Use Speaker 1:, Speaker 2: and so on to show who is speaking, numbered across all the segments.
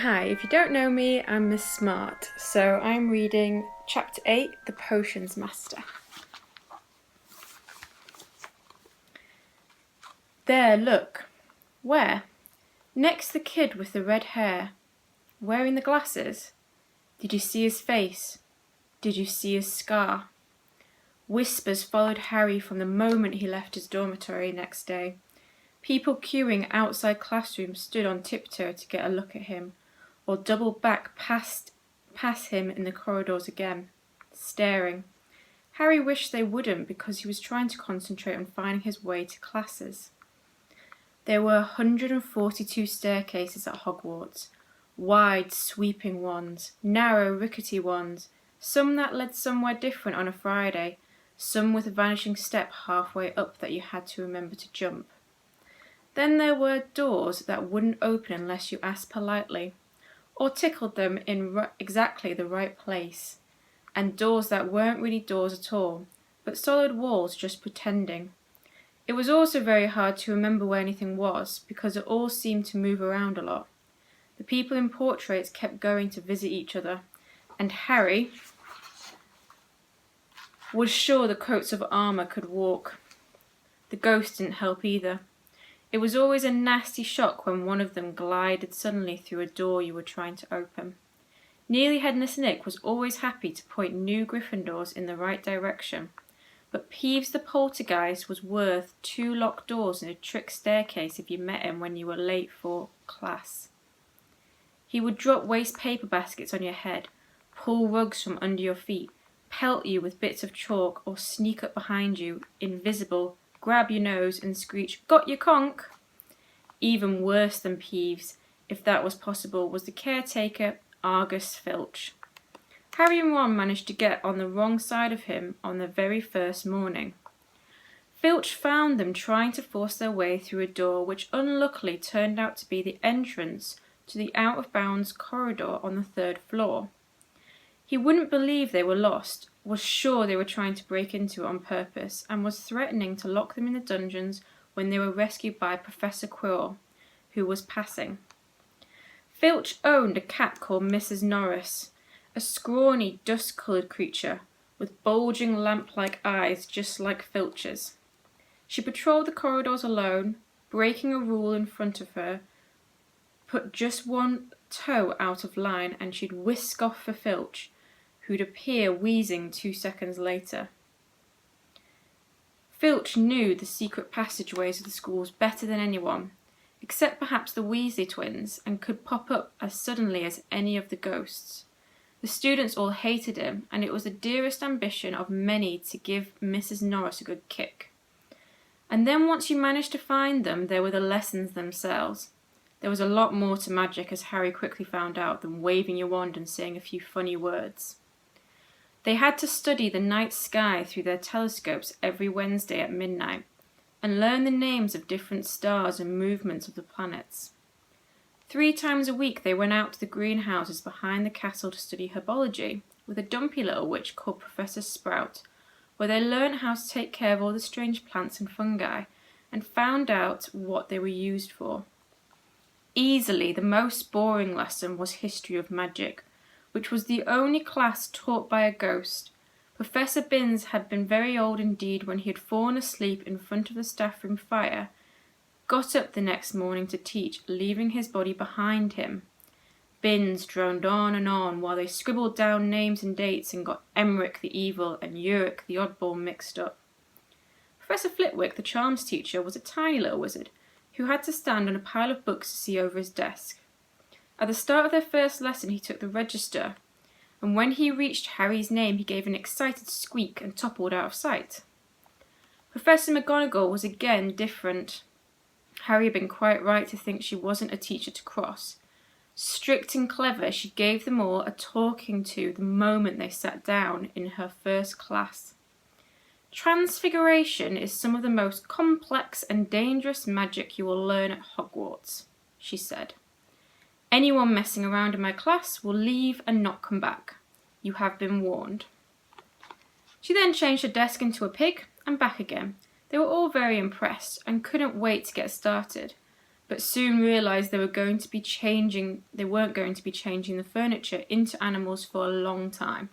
Speaker 1: Hi, if you don't know me, I'm Miss Smart, so I'm reading Chapter 8, The Potions Master. There, look. Where? Next the kid with the red hair. Wearing the glasses? Did you see his face? Did you see his scar? Whispers followed Harry from the moment he left his dormitory next day. People queuing outside classrooms stood on tiptoe to get a look at him, or doubled back past him in the corridors again, staring. Harry wished they wouldn't because he was trying to concentrate on finding his way to classes. There were 142 staircases at Hogwarts, wide, sweeping ones, narrow, rickety ones, some that led somewhere different on a Friday, some with a vanishing step halfway up that you had to remember to jump. Then there were doors that wouldn't open unless you asked politely, or tickled them in exactly the right place, and doors that weren't really doors at all, but solid walls just pretending. It was also very hard to remember where anything was, because it all seemed to move around a lot. The people in portraits kept going to visit each other, and Harry was sure the coats of armour could walk. The ghosts didn't help either. It was always a nasty shock when one of them glided suddenly through a door you were trying to open. Nearly Headless Nick was always happy to point new Gryffindors in the right direction, but Peeves the Poltergeist was worth 2 locked doors and a trick staircase if you met him when you were late for class. He would drop waste paper baskets on your head, pull rugs from under your feet, pelt you with bits of chalk, or sneak up behind you, invisible, grab your nose and screech, "Got your conch!" Even worse than Peeves, if that was possible, was the caretaker, Argus Filch. Harry and Ron managed to get on the wrong side of him on the very first morning. Filch found them trying to force their way through a door which unluckily turned out to be the entrance to the out-of-bounds corridor on the 3rd floor. He wouldn't believe they were lost, was sure they were trying to break into it on purpose, and was threatening to lock them in the dungeons when they were rescued by Professor Quirrell, who was passing. Filch owned a cat called Mrs. Norris, a scrawny, dust-coloured creature with bulging lamp-like eyes just like Filch's. She patrolled the corridors alone, breaking a rule in front of her, put just one toe out of line, and she'd whisk off for Filch, who'd appear wheezing 2 seconds later. Filch knew the secret passageways of the schools better than anyone, except perhaps the Weasley twins, and could pop up as suddenly as any of the ghosts. The students all hated him, and it was the dearest ambition of many to give Mrs. Norris a good kick. And then once you managed to find them, there were the lessons themselves. There was a lot more to magic, as Harry quickly found out, than waving your wand and saying a few funny words. They had to study the night sky through their telescopes every Wednesday at midnight, and learn the names of different stars and movements of the planets. 3 times a week they went out to the greenhouses behind the castle to study herbology with a dumpy little witch called Professor Sprout, where they learnt how to take care of all the strange plants and fungi, and found out what they were used for. Easily the most boring lesson was History of Magic, which was the only class taught by a ghost. Professor Binns had been very old indeed when he had fallen asleep in front of the staff room fire, got up the next morning to teach, leaving his body behind him. Binns droned on and on while they scribbled down names and dates and got Emmerich the Evil and Uric the Oddball mixed up. Professor Flitwick, the charms teacher, was a tiny little wizard who had to stand on a pile of books to see over his desk. At the start of their first lesson he took the register, and when he reached Harry's name he gave an excited squeak and toppled out of sight. Professor McGonagall was again different. Harry had been quite right to think she wasn't a teacher to cross. Strict and clever, she gave them all a talking to the moment they sat down in her first class. Transfiguration is some of the most complex and dangerous magic you will learn at Hogwarts, she said. Anyone messing around in my class will leave and not come back. You have been warned. She then changed her desk into a pig and back again. They were all very impressed and couldn't wait to get started. but soon realised they weren't going to be changing the furniture into animals for a long time.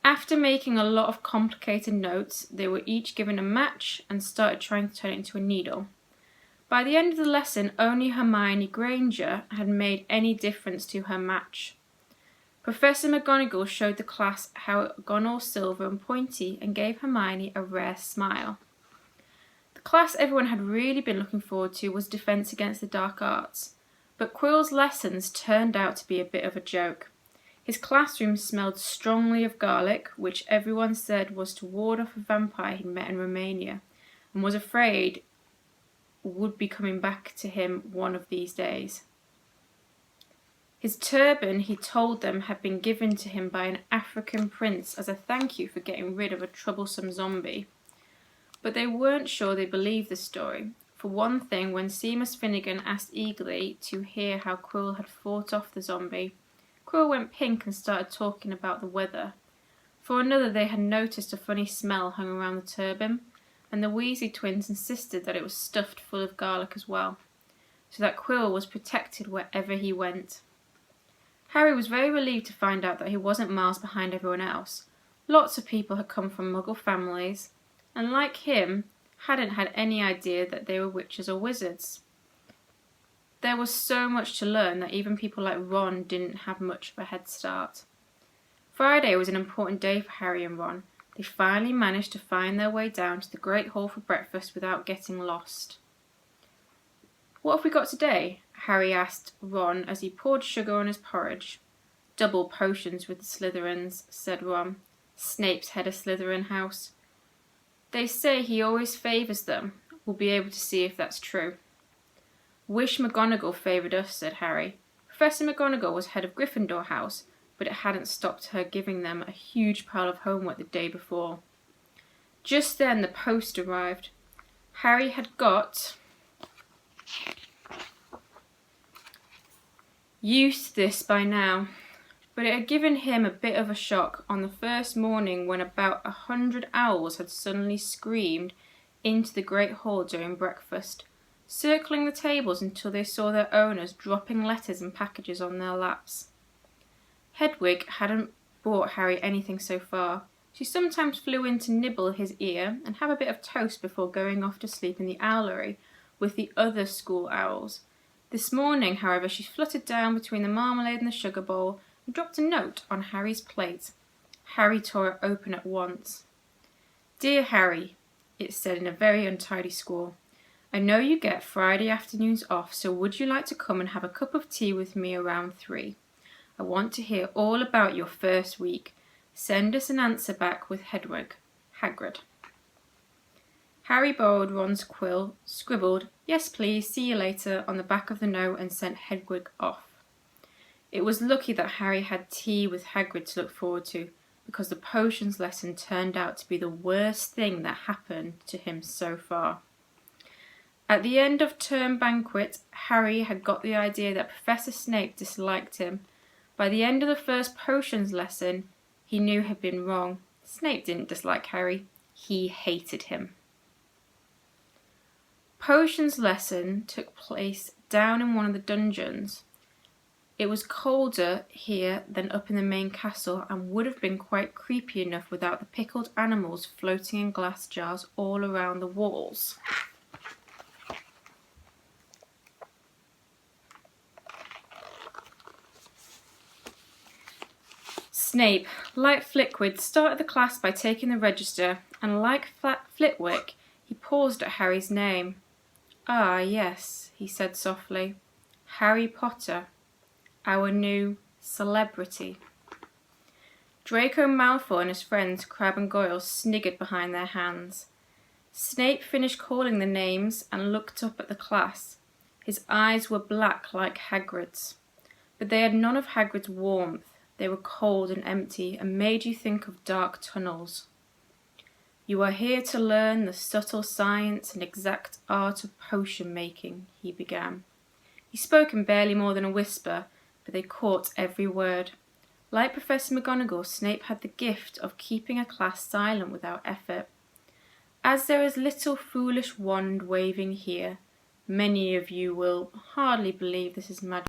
Speaker 1: After making a lot of complicated notes, they were each given a match and started trying to turn it into a needle. By the end of the lesson, only Hermione Granger had made any difference to her match. Professor McGonagall showed the class how it had gone all silver and pointy and gave Hermione a rare smile. The class everyone had really been looking forward to was Defense Against the Dark Arts, but Quirrell's lessons turned out to be a bit of a joke. His classroom smelled strongly of garlic, which everyone said was to ward off a vampire he'd met in Romania, and was afraid would be coming back to him one of these days. His turban, he told them, had been given to him by an African prince as a thank you for getting rid of a troublesome zombie. But they weren't sure they believed the story. For one thing, when Seamus Finnegan asked eagerly to hear how Quirrell had fought off the zombie, Quirrell went pink and started talking about the weather. For another, they had noticed a funny smell hung around the turban, and the Weasley twins insisted that it was stuffed full of garlic as well, so that Quirrell was protected wherever he went. Harry was very relieved to find out that he wasn't miles behind everyone else. Lots of people had come from Muggle families, and like him, hadn't had any idea that they were witches or wizards. There was so much to learn that even people like Ron didn't have much of a head start. Friday was an important day for Harry and Ron. They finally managed to find their way down to the Great Hall for breakfast without getting lost. "What have we got today?" Harry asked Ron as he poured sugar on his porridge. "Double potions with the Slytherins," said Ron. "Snape's head of Slytherin house. They say he always favours them. We'll be able to see if that's true." "Wish McGonagall favoured us," said Harry. Professor McGonagall was head of Gryffindor house, but it hadn't stopped her giving them a huge pile of homework the day before. Just then the post arrived. Harry had got used to this by now, but it had given him a bit of a shock on the first morning when about 100 owls had suddenly screamed into the Great Hall during breakfast, circling the tables until they saw their owners dropping letters and packages on their laps. Hedwig hadn't brought Harry anything so far. She sometimes flew in to nibble his ear and have a bit of toast before going off to sleep in the owlery with the other school owls. This morning, however, she fluttered down between the marmalade and the sugar bowl and dropped a note on Harry's plate. Harry tore it open at once. "Dear Harry," it said in a very untidy scrawl, "I know you get Friday afternoons off, so would you like to come and have a cup of tea with me around 3? I want to hear all about your first week. Send us an answer back with Hedwig. Hagrid." Harry borrowed Ron's quill, scribbled, "Yes please, see you later," on the back of the note and sent Hedwig off. It was lucky that Harry had tea with Hagrid to look forward to, because the potions lesson turned out to be the worst thing that happened to him so far. At the end of term banquet, Harry had got the idea that Professor Snape disliked him. By the end of the first potions lesson, he knew had been wrong. Snape didn't dislike Harry. He hated him. Potions lesson took place down in one of the dungeons. It was colder here than up in the main castle and would have been quite creepy enough without the pickled animals floating in glass jars all around the walls. Snape, like Flitwick, started the class by taking the register, and like Flitwick, he paused at Harry's name. "Ah, yes," he said softly. "Harry Potter, our new celebrity." Draco Malfoy and his friends Crabbe and Goyle sniggered behind their hands. Snape finished calling the names and looked up at the class. His eyes were black like Hagrid's, but they had none of Hagrid's warmth. They were cold and empty and made you think of dark tunnels. "You are here to learn the subtle science and exact art of potion making," he began. He spoke in barely more than a whisper, but they caught every word. Like Professor McGonagall, Snape had the gift of keeping a class silent without effort. "As there is little foolish wand waving here, Many of you will hardly believe this is magic.